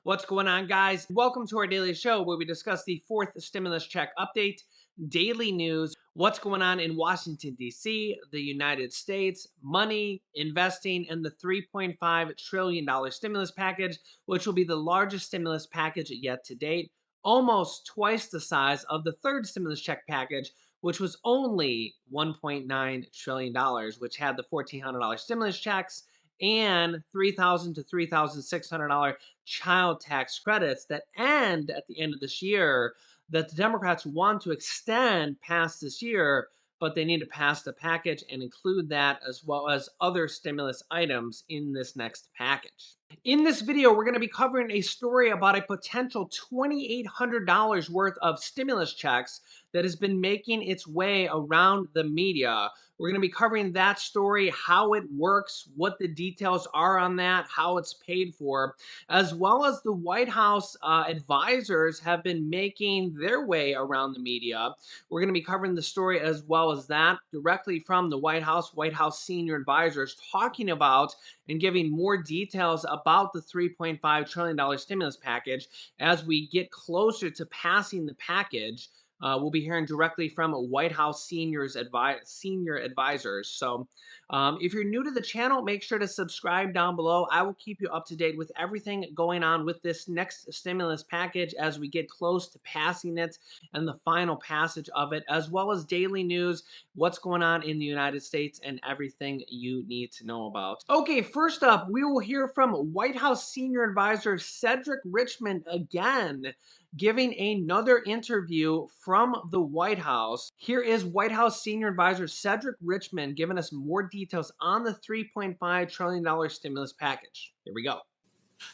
What's going on, guys? Welcome to our daily show where we discuss the fourth stimulus check update, daily news, what's going on in Washington, D.C., the United States, money, investing, and the $3.5 trillion stimulus package, which will be the largest stimulus package yet to date, almost twice the size of the third stimulus check package, which was only $1.9 trillion, which had the $1,400 stimulus checks and $3,000 to $3,600 child tax credits that end at the end of this year that the Democrats want to extend past this year, but they need to pass the package and include that as well as other stimulus items in this next package. In this video, we're going to be covering a story about a potential $2,800 worth of stimulus checks that has been making its way around the media. We're going to be covering that story, how it works, what the details are on that, how it's paid for, as well as the White House advisors have been making their way around the media. We're going to be covering the story as well as that directly from the White House senior advisors talking about and giving more details about the $3.5 trillion stimulus package as we get closer to passing the package. We'll be hearing directly from White House senior advisors. So if you're new to the channel, make sure to subscribe down below. I will keep you up to date with everything going on with this next stimulus package as we get close to passing it and the final passage of it, as well as daily news, what's going on in the United States, and everything you need to know about. Okay, first up, we will hear from White House senior advisor Cedric Richmond again, giving another interview from the White House. Here is White House senior advisor Cedric Richmond giving us more details on the $3.5 trillion stimulus package. Here we go.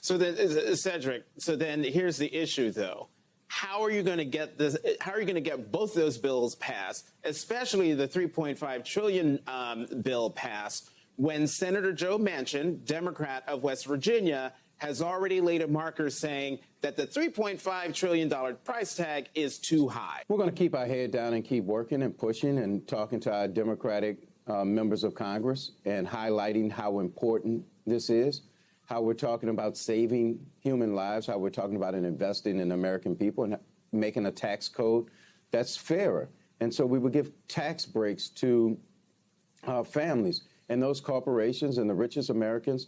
So then, Cedric, so then here's the issue, though. How are you going to get this? How are you going to get both those bills passed, especially the 3.5 trillion bill passed, when Senator Joe Manchin, Democrat of West Virginia, has already laid a marker saying that the $3.5 trillion price tag is too high? We're going to keep our head down and keep working and pushing and talking to our Democratic members of Congress and highlighting how important this is, how we're talking about saving human lives, how we're talking about investing in American people and making a tax code that's fairer. And so we would give tax breaks to families, and those corporations and the richest Americans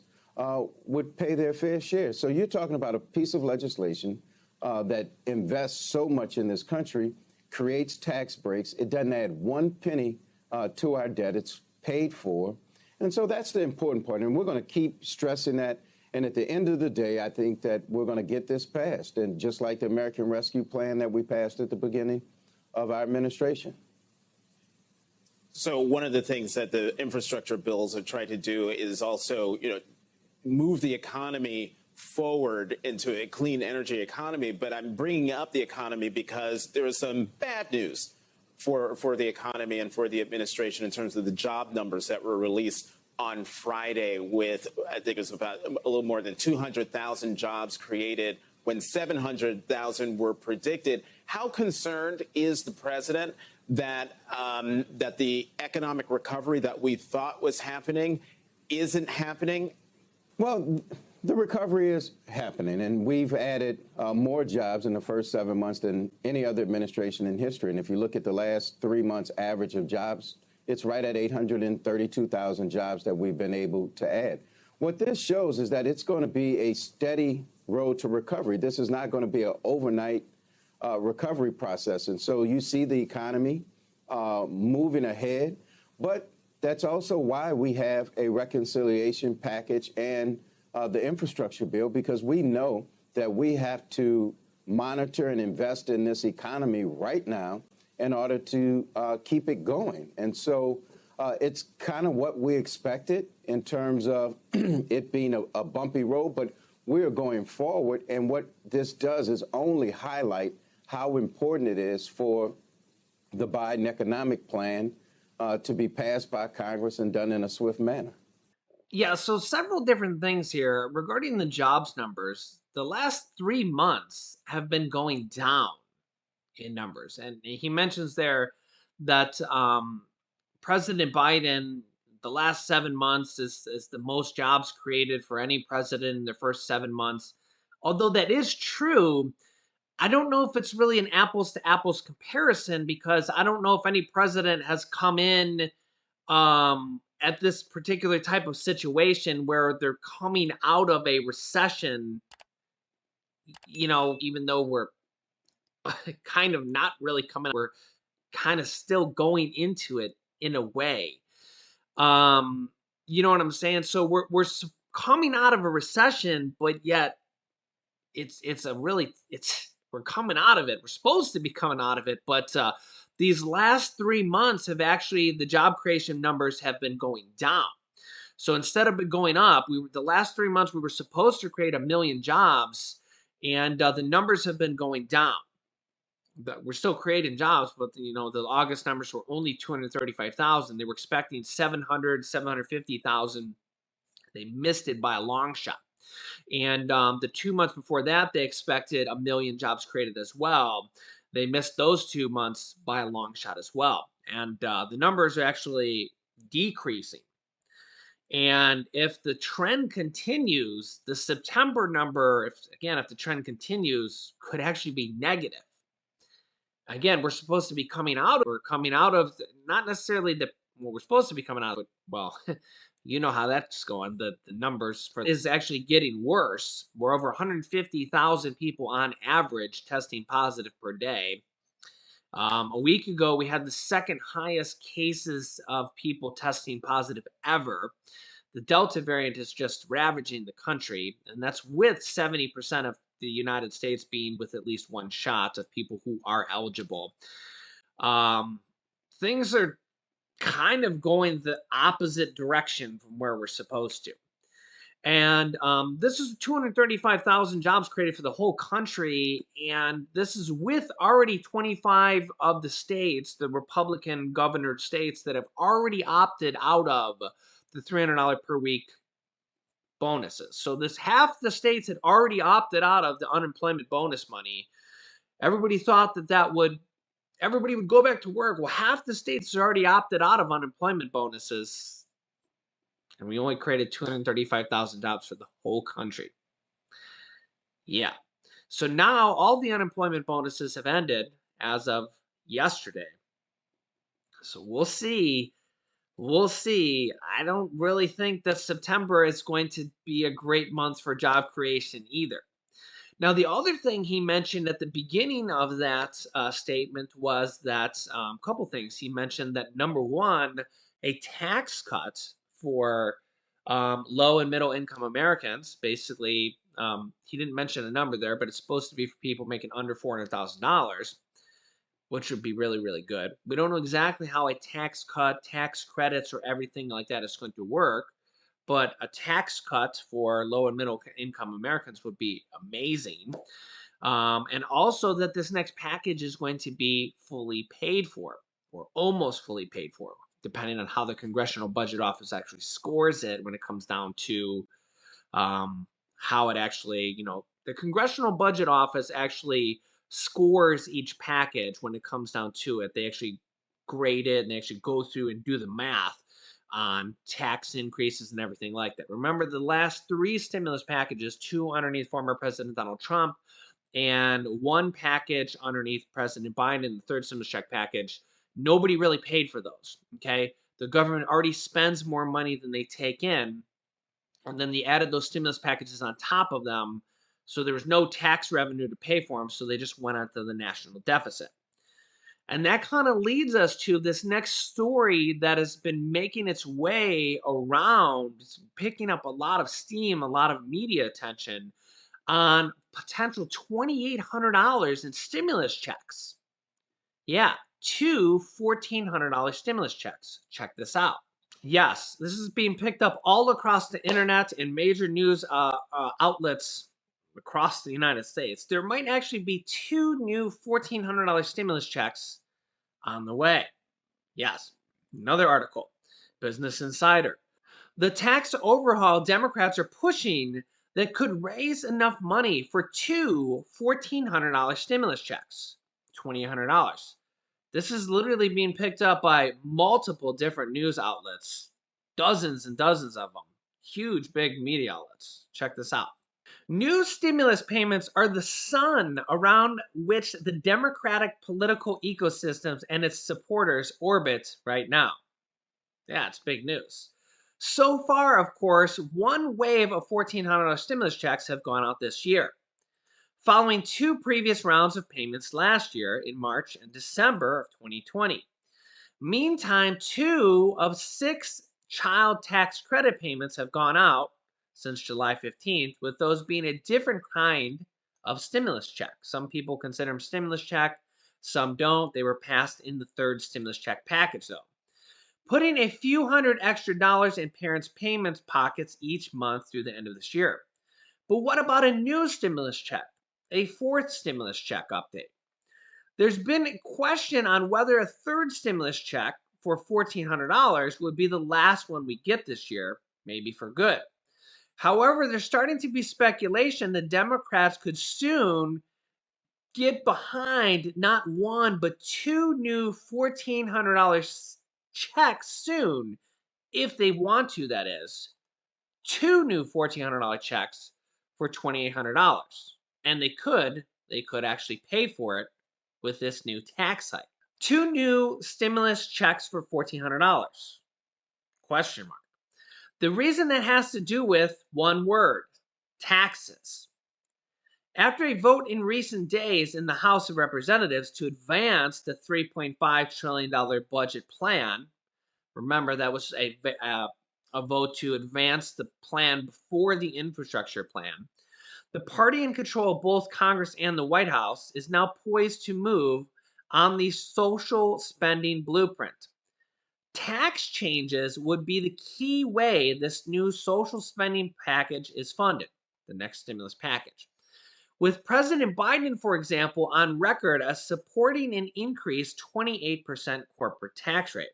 would pay their fair share. So you're talking about a piece of legislation that invests so much in this country, creates tax breaks. It doesn't add one penny to our debt. It's paid for. And so that's the important part. And we're going to keep stressing that. And at the end of the day, I think that we're going to get this passed. And just like the American Rescue Plan that we passed at the beginning of our administration. So one of the things that the infrastructure bills have tried to do is also, move the economy forward into a clean energy economy. But I'm bringing up the economy because there is some bad news for the economy and for the administration in terms of the job numbers that were released on Friday, with, I think it was about a little more than 200,000 jobs created when 700,000 were predicted. How concerned is the president that that the economic recovery that we thought was happening isn't happening? Well, the recovery is happening, and we've added more jobs in the first 7 months than any other administration in history. And if you look at the last 3 months average of jobs, it's right at 832,000 jobs that we've been able to add. What this shows is that it's going to be a steady road to recovery. This is not going to be an overnight recovery process. And so you see the economy moving ahead, but that's also why we have a reconciliation package and the infrastructure bill, because we know that we have to monitor and invest in this economy right now in order to keep it going. And so it's kind of what we expected in terms of it being a bumpy road, but we're going forward. And what this does is only highlight how important it is for the Biden economic plan to be passed by Congress and done in a swift manner. Yeah, so several different things here regarding the jobs numbers. The last 3 months have been going down in numbers, and he mentions there that President Biden, the last 7 months is the most jobs created for any president in their first 7 months. Although that is true, I don't know if it's really an apples to apples comparison because I don't know if any president has come in at this particular type of situation where they're coming out of a recession, even though we're kind of not really coming, we're kind of still going into it in a way. You know what I'm saying? So we're coming out of a recession, but yet we're coming out of it. We're supposed to be coming out of it, but these last 3 months have actually the job creation numbers have been going down. So instead of going up, the last 3 months we were supposed to create 1 million jobs, and the numbers have been going down. But we're still creating jobs, but the August numbers were only 235,000. They were expecting 750,000. They missed it by a long shot. And the 2 months before that, they expected 1 million jobs created as well. They missed those 2 months by a long shot as well. And the numbers are actually decreasing. And if the trend continues, the September number, if the trend continues, could actually be negative. Again, we're supposed to be coming out. We're coming out of not necessarily we're supposed to be coming out of. Well, you know how that's going. The numbers for is actually getting worse. We're over 150,000 people on average testing positive per day. A week ago, we had the second highest cases of people testing positive ever. The Delta variant is just ravaging the country, and that's with 70% of the United States being with at least one shot of people who are eligible. Things are kind of going the opposite direction from where we're supposed to. And this is 235,000 jobs created for the whole country. And this is with already 25 of the states, the Republican governored states, that have already opted out of the $300 per week bonuses. So this half the states had already opted out of the unemployment bonus money. Everybody thought everybody would go back to work. Well, half the states has already opted out of unemployment bonuses, and we only created 235,000 jobs for the whole country. Yeah. So now all the unemployment bonuses have ended as of yesterday. So we'll see. We'll see. I don't really think that September is going to be a great month for job creation either. Now, the other thing he mentioned at the beginning of that statement was that a couple things. He mentioned that number one, a tax cut for low and middle income Americans. Basically, he didn't mention a number there, but it's supposed to be for people making under $400,000. Which would be really, really good. We don't know exactly how a tax cut, tax credits, or everything like that is going to work, but a tax cut for low and middle income Americans would be amazing. And also that this next package is going to be fully paid for, or almost fully paid for, depending on how the Congressional Budget Office actually scores it when it comes down to how it actually, the Congressional Budget Office actually scores each package when it comes down to it. They actually grade it and they actually go through and do the math on tax increases and everything like that. Remember the last 3 stimulus packages, 2 underneath former President Donald Trump and 1 package underneath President Biden, the third stimulus check package. Nobody really paid for those, okay? The government already spends more money than they take in, and then they added those stimulus packages on top of them. So there was no tax revenue to pay for them, so they just went onto the national deficit. And that kind of leads us to this next story that has been making its way around, it's picking up a lot of steam, a lot of media attention on potential $2,800 in stimulus checks. Yeah, 2 $1,400 stimulus checks. Check this out. Yes, this is being picked up all across the internet and major news outlets across the United States. There might actually be 2 new $1,400 stimulus checks on the way. Yes, another article, Business Insider. The tax overhaul Democrats are pushing that could raise enough money for 2 $1,400 stimulus checks, $2,800. This is literally being picked up by multiple different news outlets, dozens and dozens of them, huge, big media outlets. Check this out. New stimulus payments are the sun around which the Democratic political ecosystems and its supporters orbit right now. Yeah, it's big news. So far, of course, one wave of $1,400 stimulus checks have gone out this year, following two previous rounds of payments last year in March and December of 2020. Meantime, two of six child tax credit payments have gone out since July 15th, with those being a different kind of stimulus check. Some people consider them stimulus check, some don't. They were passed in the third stimulus check package, though, putting a few hundred extra dollars in parents' payments pockets each month through the end of this year. But what about a new stimulus check? A fourth stimulus check update. There's been a question on whether a third stimulus check for $1,400 would be the last one we get this year, maybe for good. However, there's starting to be speculation that Democrats could soon get behind not one, but two new $1,400 checks soon, if they want to, that is. Two new $1,400 checks for $2,800. And they could actually pay for it with this new tax hike. Two new stimulus checks for $1,400. Question mark. The reason that has to do with one word: taxes. After a vote in recent days in the House of Representatives to advance the $3.5 trillion budget plan, remember that was a vote to advance the plan before the infrastructure plan, the party in control of both Congress and the White House is now poised to move on the social spending blueprint. Tax changes would be the key way this new social spending package is funded, the next stimulus package. With President Biden, for example, on record as supporting an increased 28% corporate tax rate.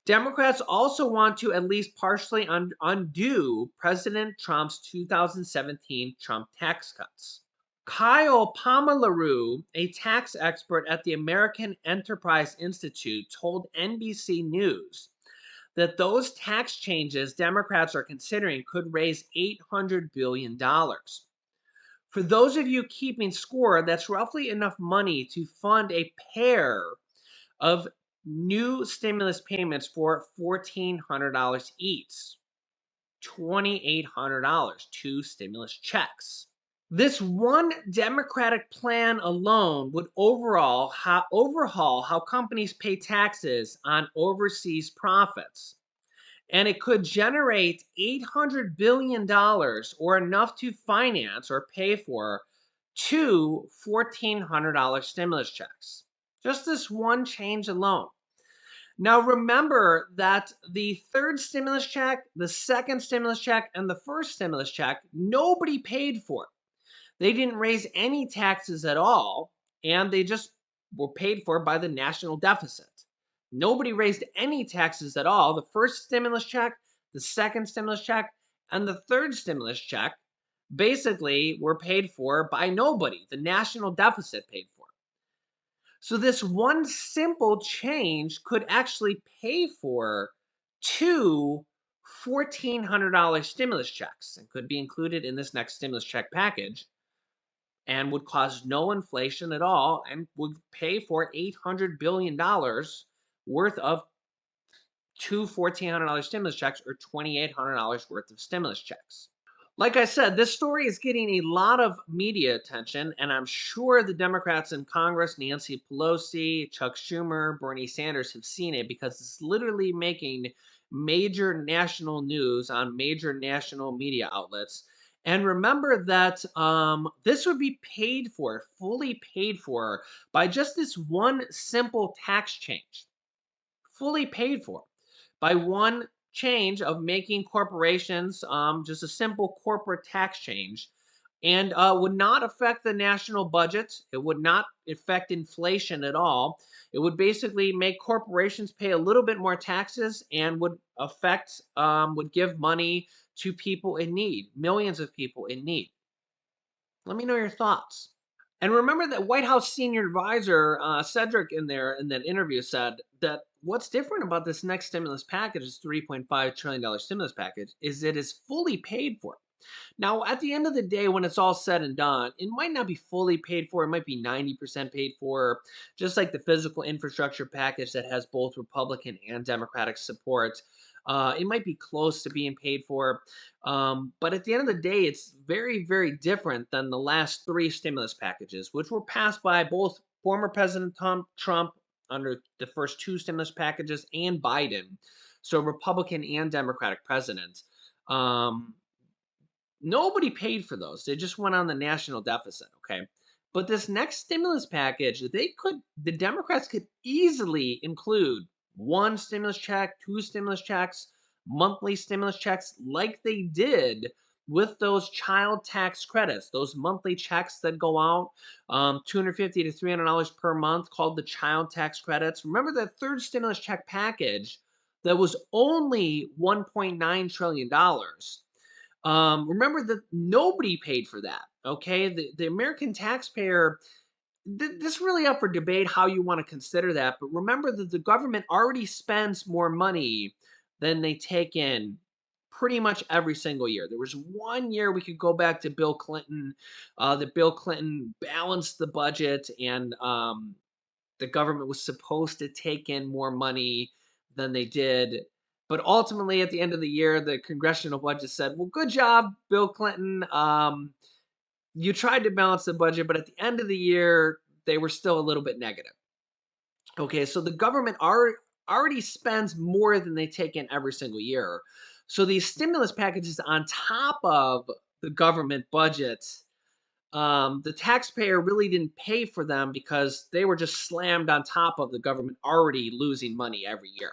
Democrats also want to at least partially undo President Trump's 2017 Trump tax cuts. Kyle Palmareau, a tax expert at the American Enterprise Institute, told NBC News that those tax changes Democrats are considering could raise $800 billion. For those of you keeping score, that's roughly enough money to fund a pair of new stimulus payments for $1,400 each. $2,800, two stimulus checks. This one Democratic plan alone would overhaul how companies pay taxes on overseas profits. And it could generate $800 billion, or enough to finance or pay for two $1,400 stimulus checks. Just this one change alone. Now remember that the third stimulus check, the second stimulus check, and the first stimulus check, nobody paid for it. They didn't raise any taxes at all, and they just were paid for by the national deficit. Nobody raised any taxes at all. The first stimulus check, the second stimulus check, and the third stimulus check basically were paid for by nobody. The national deficit paid for it. So this one simple change could actually pay for two $1,400 stimulus checks and could be included in this next stimulus check package, and would cause no inflation at all, and would pay for $800 billion worth of two $1,400 stimulus checks, or $2,800 worth of stimulus checks. Like I said, this story is getting a lot of media attention, and I'm sure the Democrats in Congress, Nancy Pelosi, Chuck Schumer, Bernie Sanders, have seen it, because it's literally making major national news on major national media outlets. And remember that this would be paid for, fully paid for, by just this one simple tax change. Fully paid for by one change of making corporations, just a simple corporate tax change, and would not affect the national budget. It would not affect inflation at all. It would basically make corporations pay a little bit more taxes, and would give money to people in need, millions of people in need. Let me know your thoughts. And remember that White House senior advisor Cedric in that interview said that what's different about this next stimulus package, this $3.5 trillion stimulus package, is it is fully paid for. Now, at the end of the day, when it's all said and done, it might not be fully paid for. It might be 90% paid for, just like the physical infrastructure package that has both Republican and Democratic support. It might be close to being paid for. But at the end of the day, it's very, very different than the last three stimulus packages, which were passed by both former President Trump under the first two stimulus packages and Biden. So, Republican and Democratic presidents. Um, Nobody paid for those. They just went on the national deficit, okay? But this next stimulus package, the Democrats could easily include one stimulus check, two stimulus checks, monthly stimulus checks, like they did with those child tax credits, those monthly checks that go out, $250 to $300 per month, called the child tax credits. Remember that third stimulus check package that was only $1.9 trillion. Remember that nobody paid for that. Okay, the American taxpayer. This is really up for debate how you want to consider that. But remember that the government already spends more money than they take in pretty much every single year. There was one year we could go back to Bill Clinton, that Bill Clinton balanced the budget, and the government was supposed to take in more money than they did. But ultimately, at the end of the year, the congressional budget said, well, good job, Bill Clinton. You tried to balance the budget, but at the end of the year, they were still a little bit negative. Okay, so the government already spends more than they take in every single year. So these stimulus packages on top of the government budget, the taxpayer really didn't pay for them because they were just slammed on top of the government already losing money every year.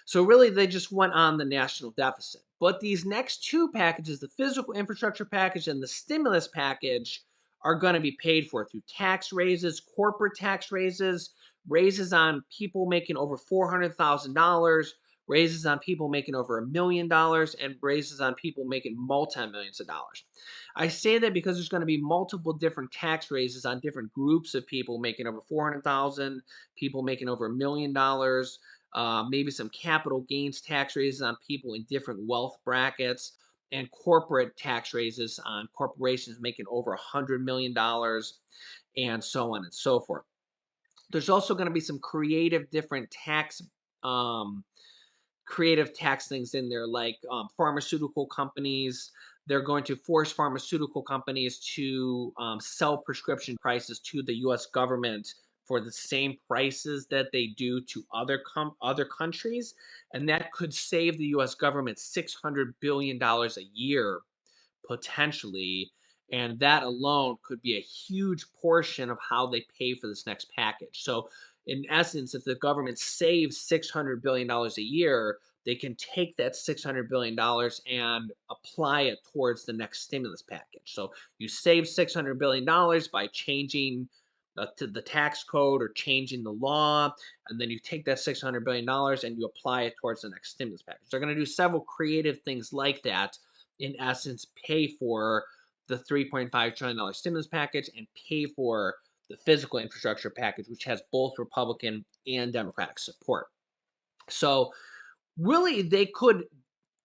So really, they just went on the national deficit. But these next two packages, the physical infrastructure package and the stimulus package, are going to be paid for through tax raises, corporate tax raises, raises on people making over $400,000, raises on people making over $1 million, and raises on people making multi-millions of dollars. I say that because there's going to be multiple different tax raises on different groups of people making over 400,000, people making over $1 million, maybe some capital gains tax raises on people in different wealth brackets, and corporate tax raises on corporations making over $100 million, and so on and so forth. There's also going to be some um, creative tax things in there, like pharmaceutical companies. They're going to force pharmaceutical companies to sell prescription prices to the U.S. government for the same prices that they do to other countries, and that could save the U.S. government $600 billion a year potentially. And that alone could be a huge portion of how they pay for this next package. So, in essence, if the government saves $600 billion a year, they can take that $600 billion and apply it towards the next stimulus package. So, you save $600 billion by changing to the tax code or changing the law, and then you take that $600 billion and you apply it towards the next stimulus package. They're going to do several creative things like that, in essence, pay for the $3.5 trillion stimulus package and pay for the physical infrastructure package, which has both Republican and Democratic support. So, really, they could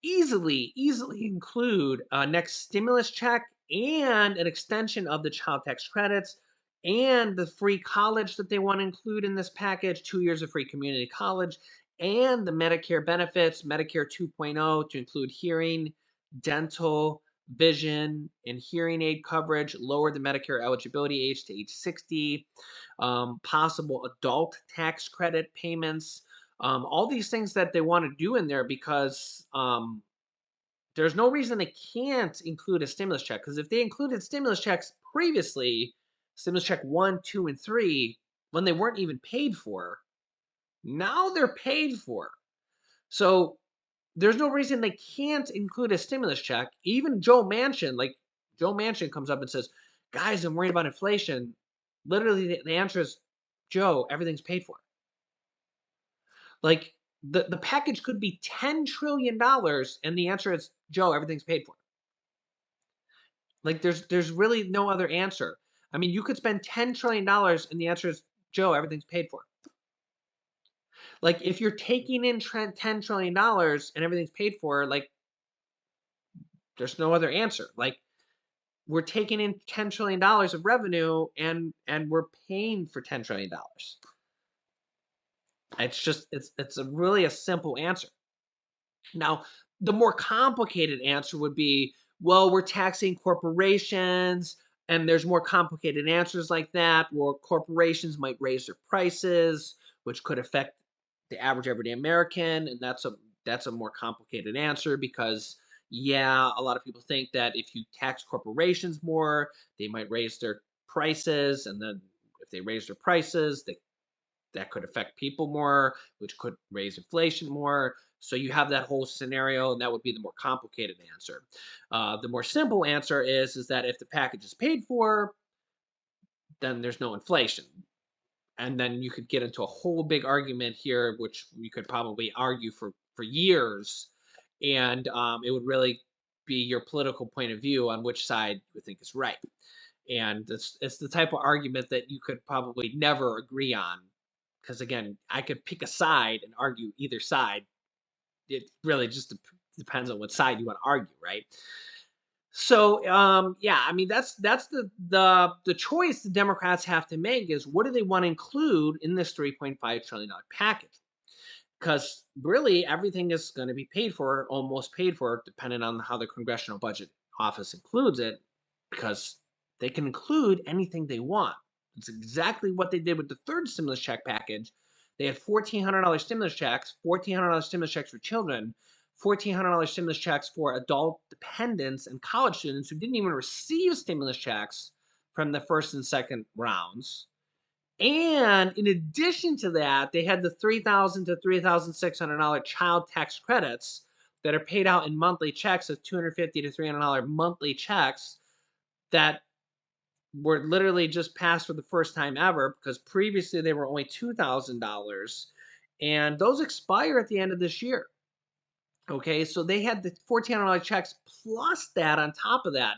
easily include a next stimulus check and an extension of the child tax credits and the free college that they want to include in this package, 2 years of free community college, and the Medicare benefits, Medicare 2.0, to include hearing, dental, vision, and hearing aid coverage, lower the Medicare eligibility age to age 60, possible adult tax credit payments, all these things that they want to do in there, because there's no reason they can't include a stimulus check. Because if they included stimulus checks previously, stimulus check 1, 2, and 3, when they weren't even paid for, now they're paid for. So there's no reason they can't include a stimulus check. Even Joe Manchin comes up and says, guys, I'm worried about inflation. Literally, the answer is, Joe, everything's paid for. Like, the package could be $10 trillion, and the answer is, Joe, everything's paid for. Like, there's really no other answer. I mean, you could spend $10 trillion, and the answer is, Joe, everything's paid for. Like, if you're taking in $10 trillion and everything's paid for, like, There's no other answer. Like, we're taking in $10 trillion of revenue and we're paying for $10 trillion. It's a really a simple answer. Now, the more complicated answer would be, well, we're taxing corporations, and there's more complicated answers like that, where corporations might raise their prices, which could affect the average everyday American, and that's a more complicated answer because yeah, a lot of people think that if you tax corporations more, they might raise their prices, and then if they raise their prices, that could affect people more, which could raise inflation more. So you have that whole scenario, and that would be the more complicated answer. The more simple answer is that if the package is paid for, then there's no inflation. And then you could get into a whole big argument here, which we could probably argue for years, and it would really be your political point of view on which side you think is right. And it's the type of argument that you could probably never agree on, because again, I could pick a side and argue either side. It really just depends on what side you want to argue, right? So yeah, I mean that's the choice the Democrats have to make is what do they want to include in this $3.5 trillion package? Because really everything is going to be paid for, almost paid for, depending on how the Congressional Budget Office includes it, because they can include anything they want. It's exactly what they did with the third stimulus check package. They had $1,400 stimulus checks, $1,400 stimulus checks for children, $1,400 stimulus checks for adult dependents and college students who didn't even receive stimulus checks from the first and second rounds. And in addition to that, they had the $3,000 to $3,600 child tax credits that are paid out in monthly checks of $250 to $300 monthly checks that were literally just passed for the first time ever, because previously they were only $2,000, and those expire at the end of this year. Okay, so they had the $1,400 checks plus that on top of that,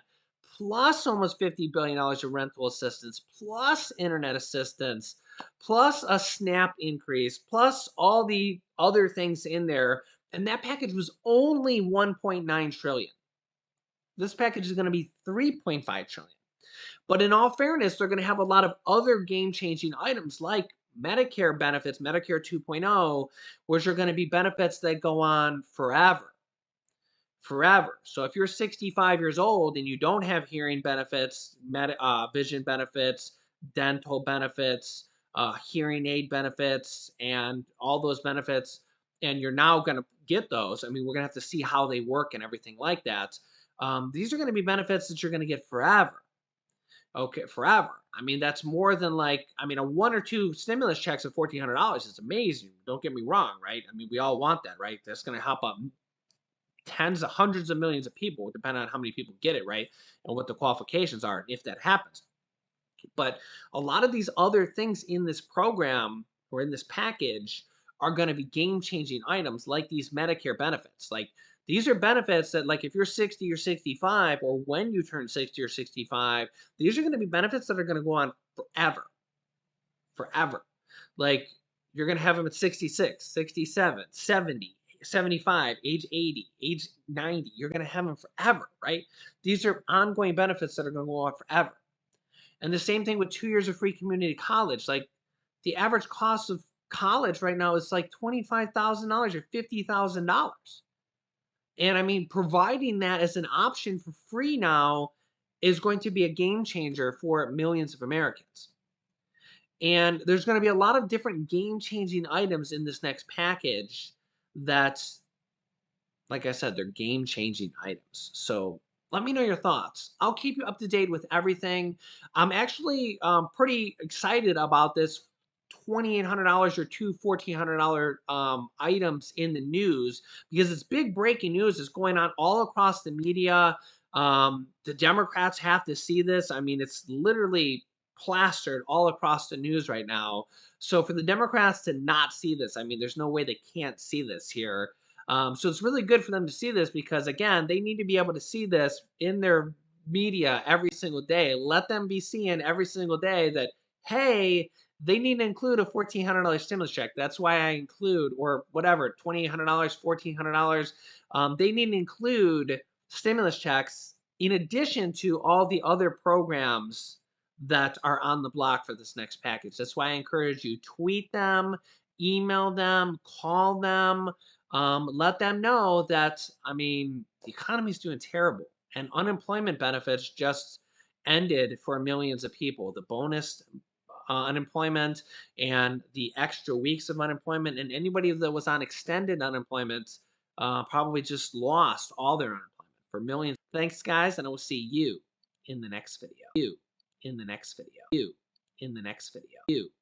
plus almost $50 billion of rental assistance, plus internet assistance, plus a SNAP increase, plus all the other things in there. And that package was only 1.9 trillion. This package is going to be 3.5 trillion. But in all fairness, they're going to have a lot of other game-changing items like Medicare benefits, Medicare 2.0, which are going to be benefits that go on forever. Forever. So if you're 65 years old and you don't have hearing benefits, vision benefits, dental benefits, hearing aid benefits, and all those benefits, and you're now going to get those, I mean, we're going to have to see how they work and everything like that. These are going to be benefits that you're going to get forever. Okay, forever. I mean, that's more than like, I mean, a one or two stimulus checks of $1,400 is amazing. Don't get me wrong, right? I mean, we all want that, right? That's going to help out tens of hundreds of millions of people, depending on how many people get it, right? And what the qualifications are, if that happens. But a lot of these other things in this program or in this package are going to be game changing items like these Medicare benefits. Like, these are benefits that, like, if you're 60 or 65, or when you turn 60 or 65, these are going to be benefits that are going to go on forever. Forever. Like, you're going to have them at 66, 67, 70, 75, age 80, age 90. You're going to have them forever, right? These are ongoing benefits that are going to go on forever. And the same thing with 2 years of free community college. Like, the average cost of college right now is like $25,000 or $50,000. And I mean, providing that as an option for free now is going to be a game changer for millions of Americans. And there's going to be a lot of different game changing items in this next package that, like I said, they're game changing items. So let me know your thoughts. I'll keep you up to date with everything. I'm actually pretty excited about this $2,800 or two $1,400 items in the news, because it's big breaking news. It's going on all across the media. The Democrats have to see this. I mean, it's literally plastered all across the news right now. So for the Democrats to not see this, I mean, there's no way they can't see this here. So it's really good for them to see this, because again, they need to be able to see this in their media every single day. Let them be seeing every single day that, hey, they need to include a $1,400 stimulus check. That's why I include, or whatever, $2,800, $1,400. They need to include stimulus checks in addition to all the other programs that are on the block for this next package. That's why I encourage you, tweet them, email them, call them, let them know that, I mean, the economy's doing terrible and unemployment benefits just ended for millions of people. The bonus unemployment and the extra weeks of unemployment, and anybody that was on extended unemployment probably just lost all their unemployment for millions. Thanks, guys, and I will see you in the next video. You in the next video. You in the next video. You.